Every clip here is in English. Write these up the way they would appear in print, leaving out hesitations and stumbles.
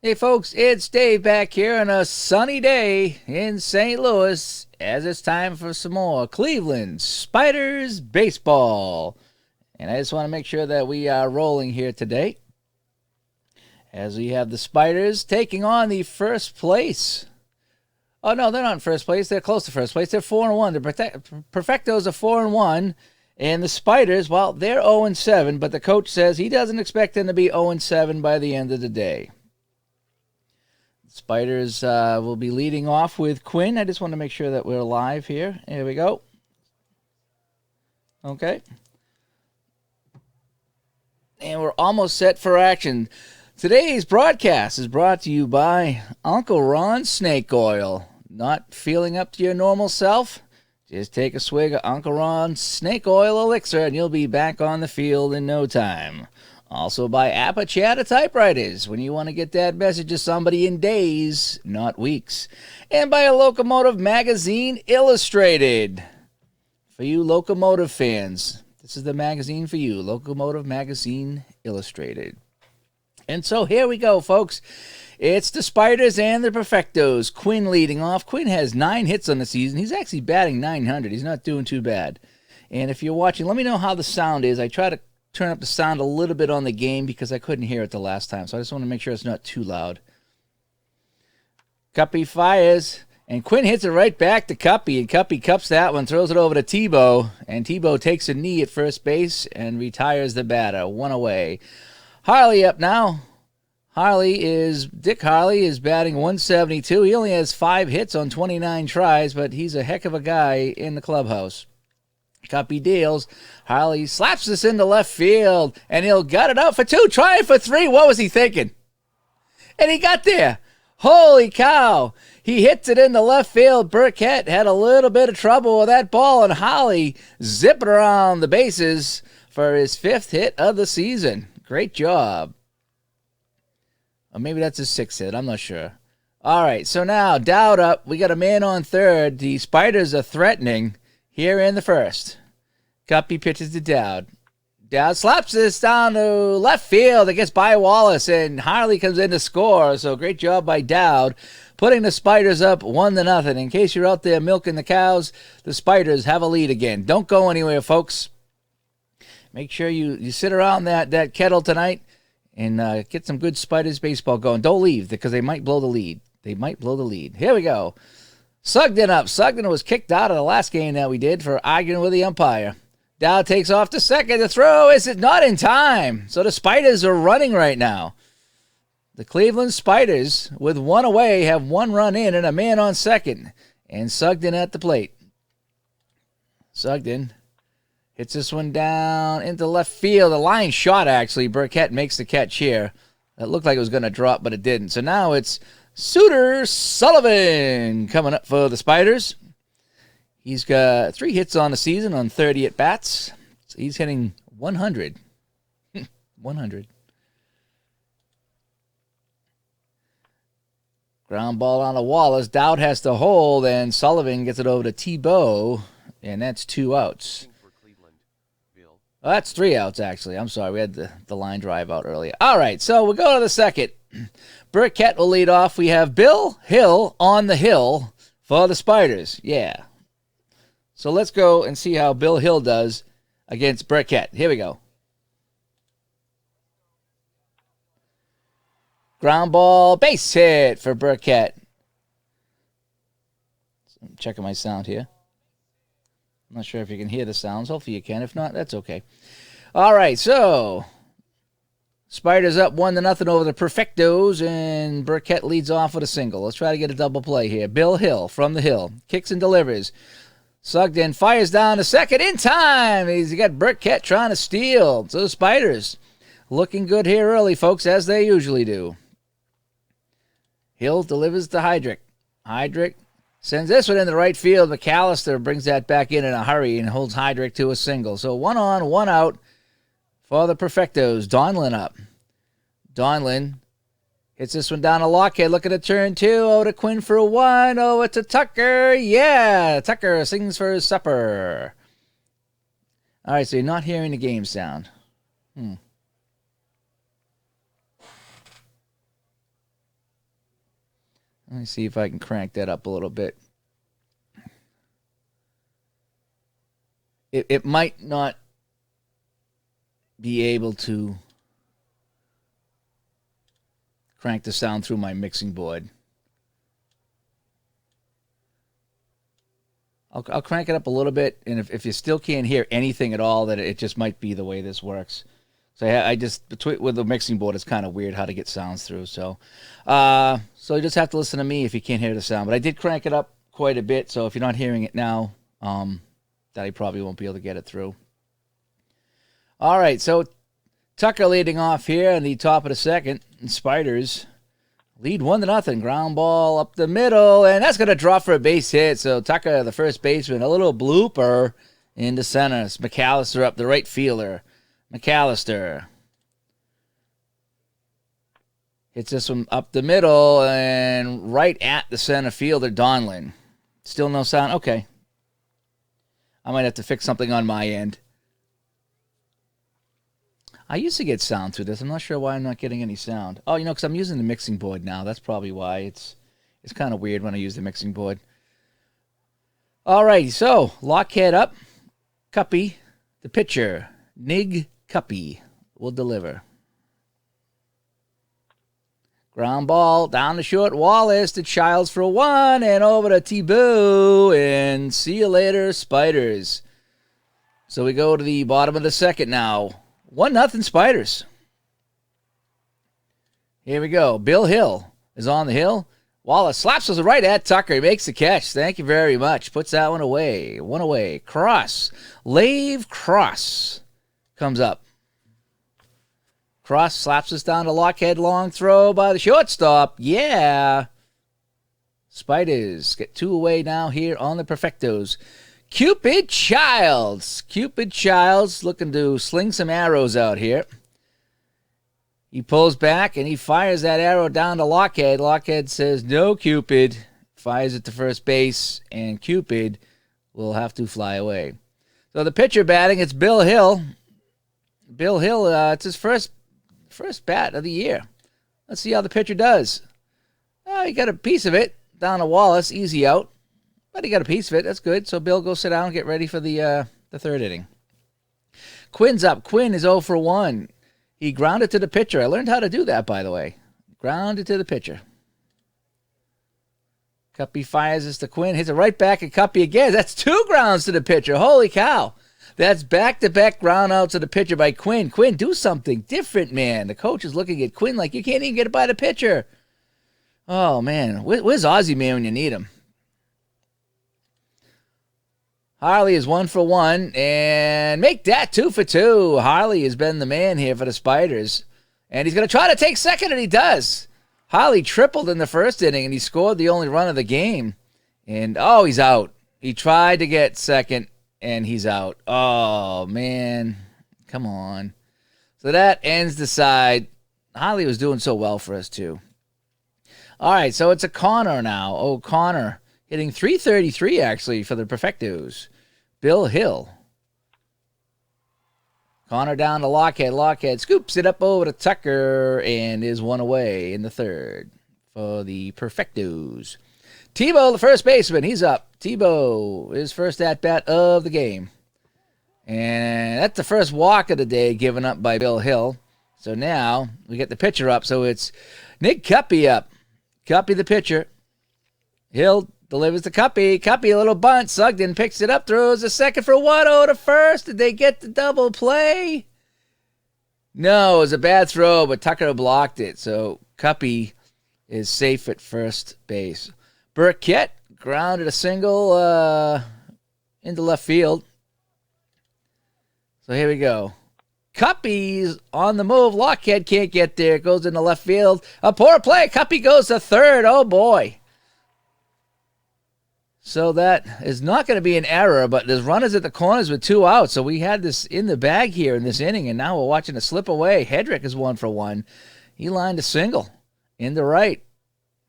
Hey folks, it's Dave back here on a sunny day in St. Louis as it's time for some more Cleveland Spiders baseball. And I just want to make sure that we are rolling here today as we have the Spiders taking on the first place. Oh no, they're not in first place. They're close to first place. They're 4-1. The Perfectos are 4-1. And the Spiders, well, they're 0-7, but the coach says he doesn't expect them to be 0-7 by the end of the day. Spiders will be leading off with Quinn. I just want to make sure that we're live here. Here we go. Okay. And we're almost set for action. Today's broadcast is brought to you by Uncle Ron's Snake Oil. Not feeling up to your normal self? Just take a swig of Uncle Ron's Snake Oil Elixir and you'll be back on the field in no time. Also by Apachata Typewriters, when you want to get that message to somebody in days, not weeks. And by Locomotive Magazine Illustrated. For you locomotive fans, this is the magazine for you, Locomotive Magazine Illustrated. And so here we go, folks. It's the Spiders and the Perfectos. Quinn leading off. Quinn has 9 hits on the season. He's actually batting .900. He's not doing too bad. And if you're watching, let me know how the sound is. I try to turn up the sound a little bit on the game because I couldn't hear it the last time. So I just want to make sure it's not too loud. Cuppy fires, and Quinn hits it right back to Cuppy, and Cuppy cups that one, throws it over to Tebow, and Tebow takes a knee at first base and retires the batter. 1 away. Harley up now. Dick Harley is batting .172. He only has 5 hits on 29 tries, but he's a heck of a guy in the clubhouse. Cuppy deals. Harley slaps this into left field, and he'll gut it out for 2, try it for 3. What was he thinking? And he got there. Holy cow. He hits it into left field. Burkett had a little bit of trouble with that ball, and Harley zipping around the bases for his 5th hit of the season. Great job. Or maybe that's his 6th hit. I'm not sure. All right, so now Dowd up. We got a man on third. The Spiders are threatening here in the first. Cuppy pitches to Dowd. Dowd slaps this down to left field. It gets by Wallace, and Harley comes in to score. So great job by Dowd, putting the Spiders up 1-0. In case you're out there milking the cows, the Spiders have a lead again. Don't go anywhere, folks. Make sure you sit around that kettle tonight and get some good Spiders baseball going. Don't leave because they might blow the lead. Here we go. Sugden up. Sugden was kicked out of the last game that we did for arguing with the umpire. Dowd takes off to second. The throw is not in time. So the Spiders are running right now. The Cleveland Spiders, with 1 away, have 1 run in and a man on second. And Sugden at the plate. Sugden hits this one down into left field. A line shot, actually. Burkett makes the catch here. That looked like it was going to drop, but it didn't. So now it's Suter Sullivan coming up for the Spiders. He's got 3 hits on the season on 30 at-bats. So he's hitting 100. 100. Ground ball on to Wallace. Dowd has to hold, and Sullivan gets it over to Tebow, and that's 2 outs. Oh, that's 3 outs, actually. I'm sorry. We had the line drive out earlier. All right, so we'll go to the second. Burkett will lead off. We have Bill Hill on the hill for the Spiders. Yeah. So let's go and see how Bill Hill does against Burkett. Here we go. Ground ball, base hit for Burkett. I'm checking my sound here. I'm not sure if you can hear the sounds. Hopefully you can. If not, that's okay. All right, so Spiders up 1-0 over the Perfectos, and Burkett leads off with a single. Let's try to get a double play here. Bill Hill from the hill. Kicks and delivers. Sugden fires down to second in time. He's got Burkett trying to steal. So the Spiders looking good here early, folks, as they usually do. Hill delivers to Heydrich. Heydrich sends this one in the right field. McAllister brings that back in a hurry and holds Heydrich to a single. So 1 on, 1 out for the Perfectos. Donlin up. Donlin hits this one down to Lockhead. Look at the turn 2. Over to Quinn for a 1. Over to Tucker. Yeah, Tucker sings for his supper. All right, so you're not hearing the game sound. Let me see if I can crank that up a little bit. It might not be able to crank the sound through my mixing board. I'll crank it up a little bit, and if you still can't hear anything at all, then it just might be the way this works. So I just, with the mixing board, it's kind of weird how to get sounds through. So you just have to listen to me if you can't hear the sound. But I did crank it up quite a bit, so if you're not hearing it now, that I probably won't be able to get it through. All right, so Tucker leading off here in the top of the second. And Spiders lead 1-0. Ground ball up the middle, and that's going to drop for a base hit. So Tucker, the first baseman, a little blooper into center. It's McAllister up, the right fielder. McAllister hits this one up the middle and right at the center fielder, Donlin. Still no sound? Okay. I might have to fix something on my end. I used to get sound through this. I'm not sure why I'm not getting any sound. Oh, because I'm using the mixing board now. That's probably why. It's kind of weird when I use the mixing board. All right, so Lockhead up. Cuppy, the pitcher. Nig Cuppy will deliver. Ground ball down the short. Wallace to Childs for 1 and over to T-Boo, and see you later, Spiders. So we go to the bottom of the second now. 1-0 Spiders. Here we go. Bill Hill is on the hill. Wallace slaps us right at Tucker. He makes the catch. Thank you very much. Puts that one away. One away. Cross. Lave Cross comes up. Cross slaps us down to Lockhead. Long throw by the shortstop. Yeah. Spiders get 2 away now here on the Perfectos. Cupid Childs. Cupid Childs looking to sling some arrows out here. He pulls back and he fires that arrow down to Lockhead. Lockhead says, no, Cupid. Fires it to first base, and Cupid will have to fly away. So the pitcher batting, it's Bill Hill. Bill Hill, it's his first bat of the year. Let's see how the pitcher does. He got a piece of it down to Wallace, easy out. But he got a piece of it. That's good. So Bill, go sit down and get ready for the third inning. Quinn's up. Quinn is 0 for 1. He grounded to the pitcher. I learned how to do that, by the way. Grounded to the pitcher. Cuppy fires this to Quinn. Hits it right back at Cuppy again. That's 2 grounds to the pitcher. Holy cow. That's back-to-back ground out to the pitcher by Quinn. Quinn, do something different, man. The coach is looking at Quinn like you can't even get it by the pitcher. Oh, man. Where's Ozzie, man, when you need him? Harley is 1 for 1, and make that 2 for 2. Harley has been the man here for the Spiders, and he's going to try to take second, and he does. Harley tripled in the first inning, and he scored the only run of the game. And, he's out. He tried to get second, and he's out. Oh, man. Come on. So that ends the side. Harley was doing so well for us, too. All right, so it's a Connor now. O'Connor. Hitting .333, actually, for the Perfectos. Bill Hill. Connor down to Lockhead. Lockhead scoops it up over to Tucker and is 1 away in the third for the Perfectos. Tebow, the first baseman, he's up. Tebow, his first at-bat of the game. And that's the first walk of the day given up by Bill Hill. So now we get the pitcher up. So it's Nick Cuppy up. Cuppy, the pitcher. Hill delivers to Cuppy. Cuppy, a little bunt. Sugden picks it up, throws a second for 1-0 to first. Did they get the double play? No, it was a bad throw, but Tucker blocked it. So Cuppy is safe at first base. Burkett grounded a single into left field. So here we go. Cuppy's on the move. Lockhead can't get there. It goes into left field. A poor play. Cuppy goes to third. Oh, boy. So that is not going to be an error, but there's runners at the corners with 2 outs. So we had this in the bag here in this inning, and now we're watching it slip away. Hedrick is 1 for 1. He lined a single into right.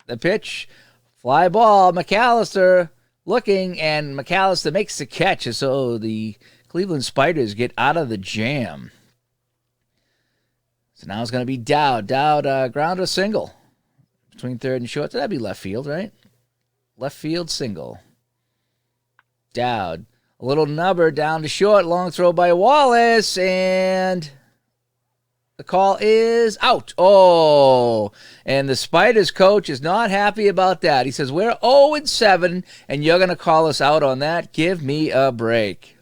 The pitch, fly ball. McAllister looking, and McAllister makes the catch. So the Cleveland Spiders get out of the jam. So now it's going to be Dowd. Dowd grounded a single between third and short. So that'd be left field, right? Left field single. Dowd. A little nubber down to short. Long throw by Wallace. And the call is out. Oh, and the Spiders coach is not happy about that. He says, we're 0-7, and you're going to call us out on that? Give me a break.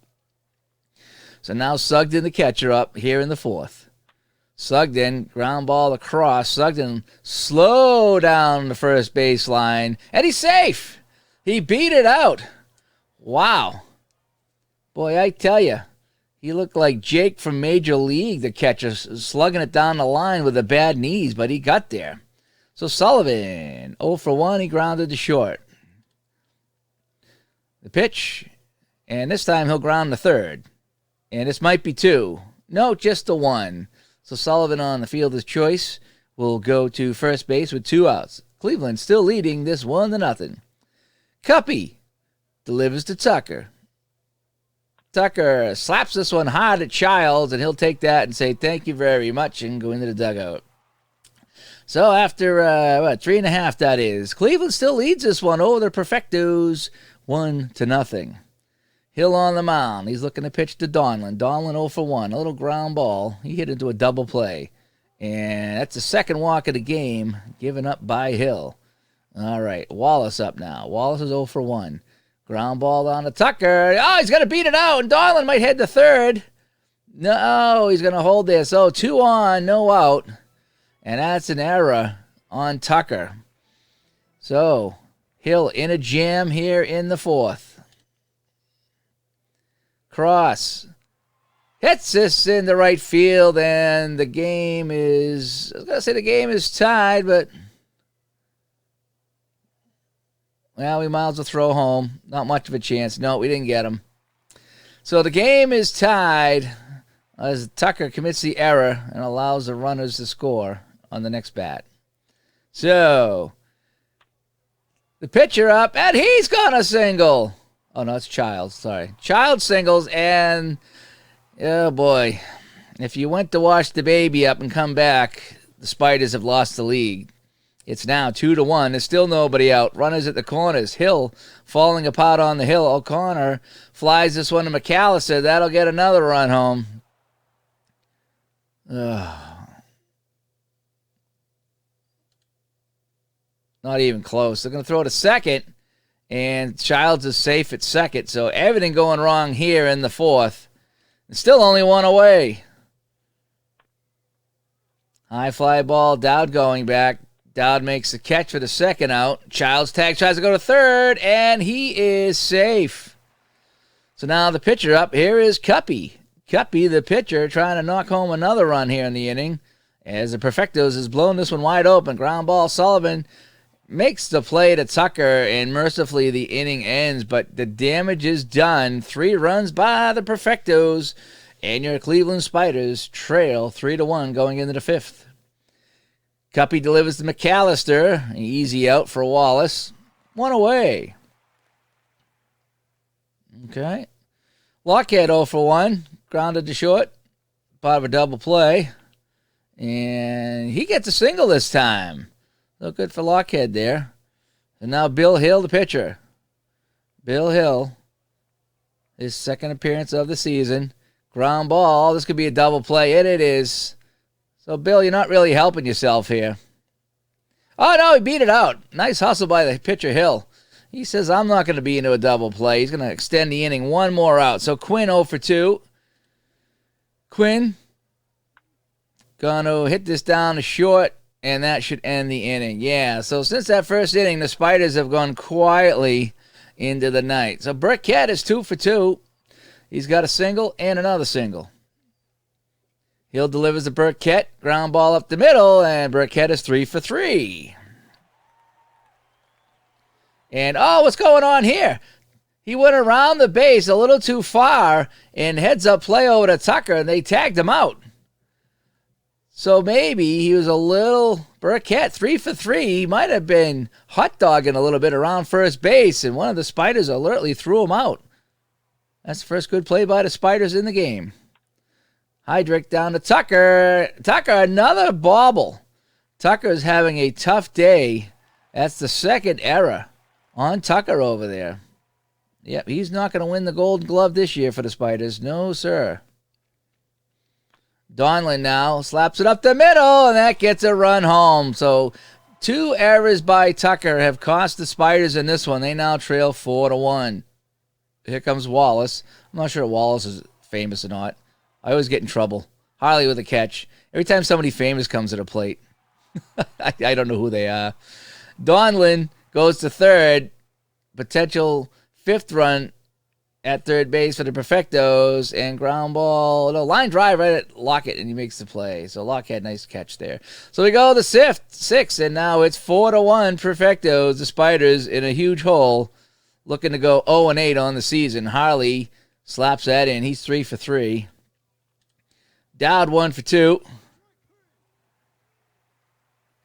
So now Sugden, the catcher, up here in the fourth. Sugden, ground ball across. Sugden slow down the first baseline, and he's safe. He beat it out. Wow. Boy, I tell you, he looked like Jake from Major League, the catcher, slugging it down the line with the bad knees, but he got there. So Sullivan, 0 for 1, he grounded to short. The pitch, and this time he'll ground to third. And this might be 2. No, just a 1. So Sullivan on the fielder's choice will go to first base with 2 outs. Cleveland still leading this 1-0. Cuppy delivers to Tucker. Tucker slaps this one hard at Childs, and he'll take that and say thank you very much and go into the dugout. So after 3.5, that is, Cleveland still leads this one over the Perfectos 1-0. Hill on the mound. He's looking to pitch to Donlin. Donlin 0 for 1. A little ground ball. He hit into a double play. And that's the second walk of the game given up by Hill. All right, Wallace up now. Wallace is 0 for 1. Ground ball down to Tucker. Oh, he's going to beat it out, and Donlin might head to third. No, he's going to hold this. So 2 on, no out. And that's an error on Tucker. So Hill in a jam here in the fourth. Cross hits this in the right field, and the game is, I was going to say the game is tied, but well, we might as well throw home. Not much of a chance. No, we didn't get him. So the game is tied as Tucker commits the error and allows the runners to score on the next bat. So the pitcher up, and he's got a single. Oh, no, it's Childs. Sorry. Childs singles, and oh, boy. If you went to wash the baby up and come back, the Spiders have lost the league. It's now 2-1. There's still nobody out. Runners at the corners. Hill falling apart on the hill. O'Connor flies this one to McAllister. That'll get another run home. Not even close. They're going to throw to second, and Childs is safe at second. So everything going wrong here in the fourth. It's still only 1 away. High fly ball. Dowd going back. Dowd makes the catch for the second out. Childs tries to go to third, and he is safe. So now the pitcher up here is Cuppy. Cuppy, the pitcher, trying to knock home another run here in the inning. As the Perfectos has blown this one wide open. Ground ball. Sullivan makes the play to Tucker, and mercifully the inning ends. But the damage is done. 3 runs by the Perfectos, and your Cleveland Spiders trail 3-1 going into the fifth. Cuppy delivers to McAllister. Easy out for Wallace. 1 away. Okay. Lockhead 0 for 1. Grounded to short. Part of a double play. And he gets a single this time. Look good for Lockhead there. And now Bill Hill, the pitcher. Bill Hill. His second appearance of the season. Ground ball. This could be a double play. And it is. So, Bill, you're not really helping yourself here. Oh, no, he beat it out. Nice hustle by the pitcher, Hill. He says, I'm not going to be into a double play. He's going to extend the inning 1 more out. So, Quinn 0 for 2. Quinn going to hit this down to short, and that should end the inning. Yeah, so since that first inning, the Spiders have gone quietly into the night. So, Burkett is 2 for 2. He's got a single and another single. Hill delivers to Burkett. Ground ball up the middle, and Burkett is 3 for 3. And, oh, what's going on here? He went around the base a little too far and heads up play over to Tucker, and they tagged him out. So maybe he was a little, Burkett, 3 for 3. He might have been hot dogging a little bit around first base, and one of the Spiders alertly threw him out. That's the first good play by the Spiders in the game. Heydrich down to Tucker. Tucker, another bobble. Tucker is having a tough day. That's the second error on Tucker over there. Yep, he's not going to win the Gold Glove this year for the Spiders. No, sir. Donlin now slaps it up the middle, and that gets a run home. So 2 errors by Tucker have cost the Spiders in this one. They now trail 4-1. Here comes Wallace. I'm not sure Wallace is famous or not. I always get in trouble. Harley with a catch. Every time somebody famous comes to the plate, I don't know who they are. Donlin goes to third. Potential 5th run at third base for the Perfectos, and ground ball, no, line drive right at Lockett, and he makes the play. So Lockett, nice catch there. So we go to 6th, and now it's 4-1 Perfectos, the Spiders in a huge hole, looking to go 0-8 on the season. Harley slaps that in. He's 3 for 3. Dowd 1 for 2.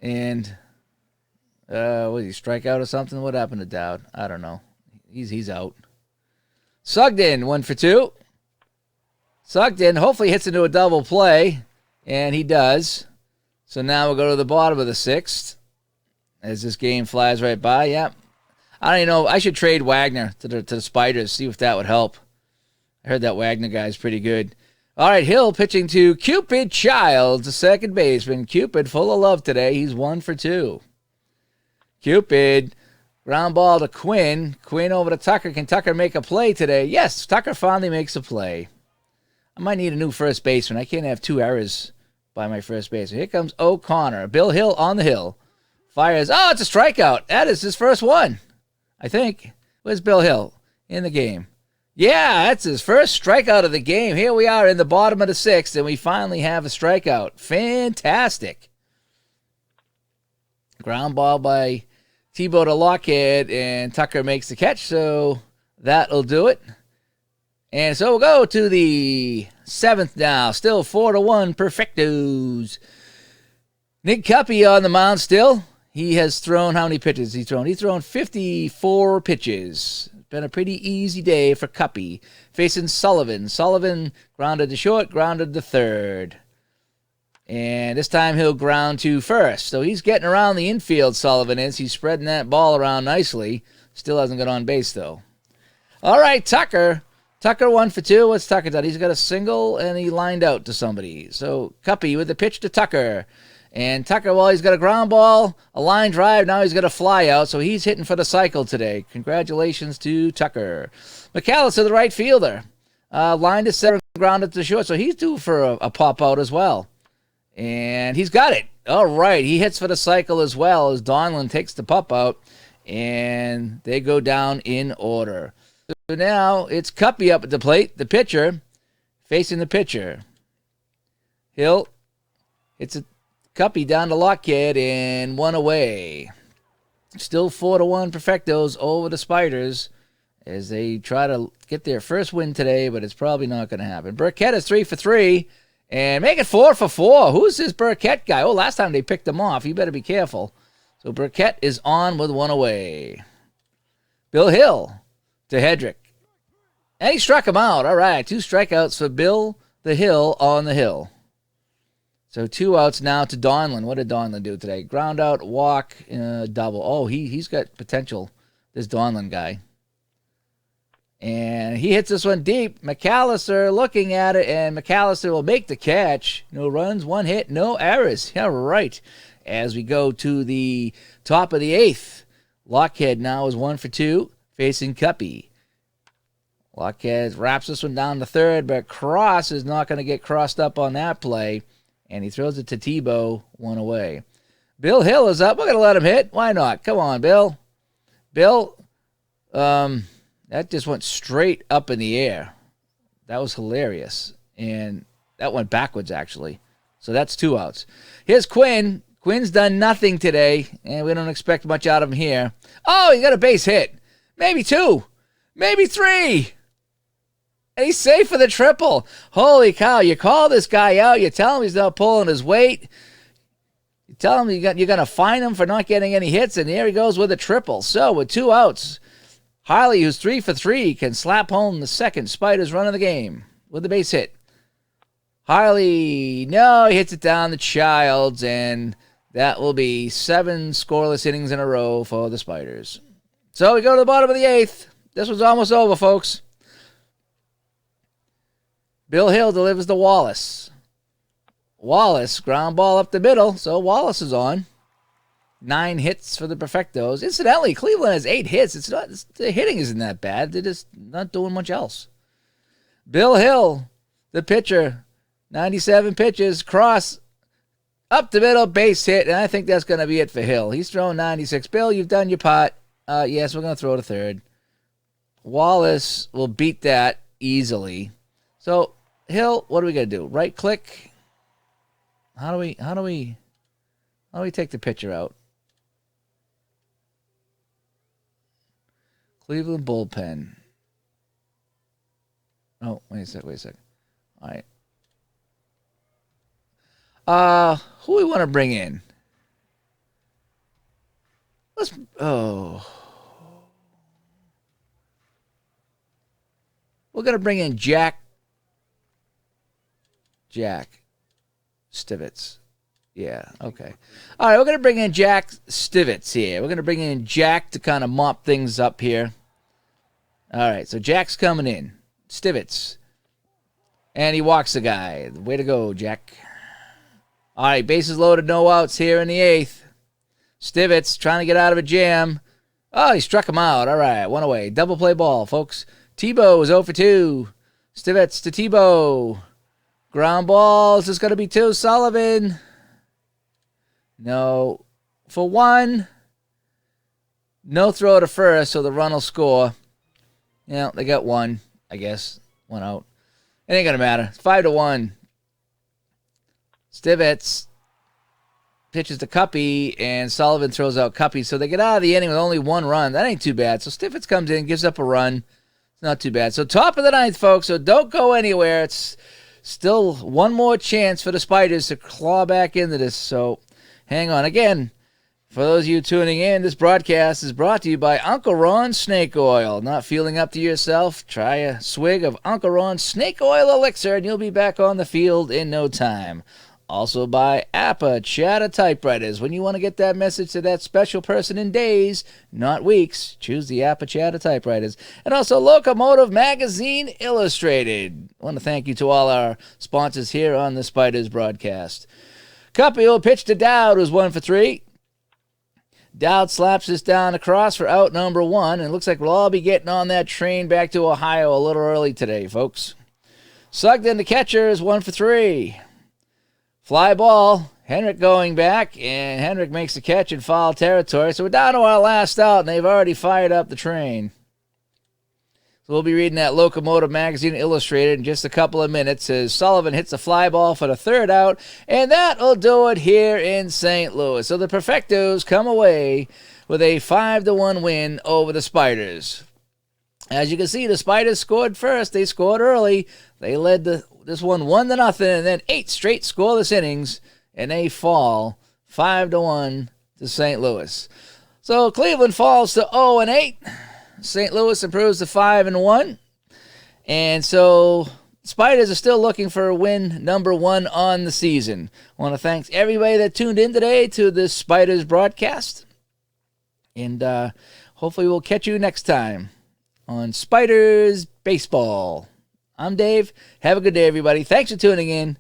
And was he strike out or something? What happened to Dowd? I don't know. He's out. Sugden 1 for 2. Sugden hopefully hits into a double play, and he does. So now we'll go to the bottom of the 6th as this game flies right by. Yep. I don't even know. I should trade Wagner to the Spiders, see if that would help. I heard that Wagner guy's pretty good. All right, Hill pitching to Cupid Childs, the second baseman. Cupid full of love today. He's 1 for 2. Cupid, ground ball to Quinn. Quinn over to Tucker. Can Tucker make a play today? Yes, Tucker finally makes a play. I might need a new first baseman. I can't have 2 errors by my first baseman. Here comes O'Connor. Bill Hill on the hill. Fires. Oh, it's a strikeout. That is his first one, I think. Where's Bill Hill in the game? Yeah, that's his first strikeout of the game. Here we are in the bottom of the 6th, and we finally have a strikeout. Fantastic. Ground ball by Tebow to Lockhead, and Tucker makes the catch, so that'll do it. And so we'll go to the 7th now. Still 4-1 Perfectos. Nick Cuppy on the mound still. He has thrown, how many pitches has he thrown? He's thrown 54 pitches. Been a pretty easy day for Cuppy. Facing Sullivan. Sullivan grounded to short, grounded to third. And this time he'll ground to first. So he's getting around the infield, Sullivan is. He's spreading that ball around nicely. Still hasn't got on base, though. All right, Tucker. Tucker 1 for 2. What's Tucker done? He's got a single, and he lined out to somebody. So Cuppy with the pitch to Tucker. And Tucker, well, he's got a ground ball, a line drive. Now he's got a fly out, so he's hitting for the cycle today. Congratulations to Tucker. McAllister, the right fielder. Line to center, grounded to short, so he's due for a pop out as well. And he's got it. All right, he hits for the cycle as well as Donlin takes the pop out, and they go down in order. So now it's Cuppy up at the plate, the pitcher, facing the pitcher. Hill hits a Cuppy down to Lockhead and 1 away. Still 4-1 Perfectos over the Spiders as they try to get their first win today, but it's probably not going to happen. Burkett is 3 for 3 and make it 4 for 4. Who's this Burkett guy? Oh, last time they picked him off. You better be careful. So Burkett is on with 1 away. Bill Hill to Hedrick. And he struck him out. All right, 2 strikeouts for Bill the Hill on the hill. So 2 outs now to Donlin. What did Donlin do today? Ground out, walk, double. Oh, he's got potential, this Donlin guy. And he hits this one deep. McAllister looking at it, and McAllister will make the catch. No runs, 1 hit, no errors. Yeah, right. As we go to the top of the 8th, Lockhead now is 1 for 2, facing Cuppy. Lockhead wraps this one down to third, but Cross is not going to get crossed up on that play. And he throws it to Tebow, 1 away. Bill Hill is up. We're going to let him hit. Why not? Come on, Bill. Bill, that just went straight up in the air. That was hilarious. And that went backwards, actually. So that's 2 outs. Here's Quinn. Quinn's done nothing today, and we don't expect much out of him here. Oh, he got a base hit. Maybe 2. Maybe 3. And he's safe for the triple. Holy cow, you call this guy out. You tell him he's not pulling his weight. You tell him you're going to fine him for not getting any hits, and there he goes with a triple. So with 2 outs, Harley, who's 3 for 3, can slap home the second Spiders run of the game with the base hit. Harley, no, he hits it down to Childs, and That will be 7 scoreless innings in a row for the Spiders. So we go to the bottom of the 8th. This one's almost over, folks. Bill Hill delivers to Wallace. Wallace, ground ball up the middle, so Wallace is on. 9 hits for the Perfectos. Incidentally, Cleveland has 8 hits. The hitting isn't that bad. They're just not doing much else. Bill Hill, the pitcher, 97 pitches, cross, up the middle, base hit, and I think that's going to be it for Hill. He's thrown 96. Bill, you've done your part. Yes, we're going to throw to third. Wallace will beat that easily. So, Hill, what are we going to do? Right click? How do we take the pitcher out? Cleveland bullpen. Oh, wait a sec. All right. Who we want to bring in? We're going to bring in Jack Stivitz. Yeah, okay. All right, we're going to bring in Jack Stivitz here. We're going to bring in Jack to kind of mop things up here. All right, so Jack's coming in. Stivitz. And he walks the guy. Way to go, Jack. All right, bases loaded, no outs here in the 8th. Stivitz trying to get out of a jam. Oh, he struck him out. All right, one away. Double play ball, folks. Tebow is 0 for 2. Stivitz to Tebow. Ground balls is going to be 2. Sullivan. No. For 1. No throw to first, so the run will score. Yeah, they got 1, I guess. 1 out. It ain't going to matter. It's 5-1. Stivitz pitches to Cuppy, and Sullivan throws out Cuppy. So they get out of the inning with only 1 run. That ain't too bad. So Stivitz comes in, gives up a run. It's not too bad. So top of the 9th, folks. So don't go anywhere. It's still one more chance for the Spiders to claw back into this. So hang on. Again, for those of you tuning in, this broadcast is brought to you by Uncle Ron's Snake Oil. Not feeling up to yourself? Try a swig of Uncle Ron's Snake Oil Elixir, and you'll be back on the field in no time. Also by APA Chatter Typewriters. When you want to get that message to that special person in days, not weeks, choose the APA Chatter Typewriters. And also Locomotive Magazine Illustrated. I want to thank you to all our sponsors here on the Spiders broadcast. Cuppy will pitch to Dowd, who's 1 for 3. Dowd slaps this down across for out number 1, and it looks like we'll all be getting on that train back to Ohio a little early today, folks. Sugden, the catcher, is 1 for 3. Fly ball, Henrik going back, and Henrik makes the catch in foul territory. So we're down to our last out, and they've already fired up the train. So we'll be reading that Locomotive Magazine Illustrated in just a couple of minutes as Sullivan hits a fly ball for the 3rd out, and that'll do it here in St. Louis. So the Perfectos come away with a 5-1 win over the Spiders. As you can see, the Spiders scored first. They scored early. They led this one 1-0, and then 8 straight scoreless innings, and they fall 5-1 to St. Louis. So Cleveland falls to 0-8. St. Louis improves to 5-1. And so Spiders are still looking for win number 1 on the season. I want to thank everybody that tuned in today to this Spiders broadcast. And hopefully we'll catch you next time on Spiders Baseball. I'm Dave. Have a good day, everybody. Thanks for tuning in.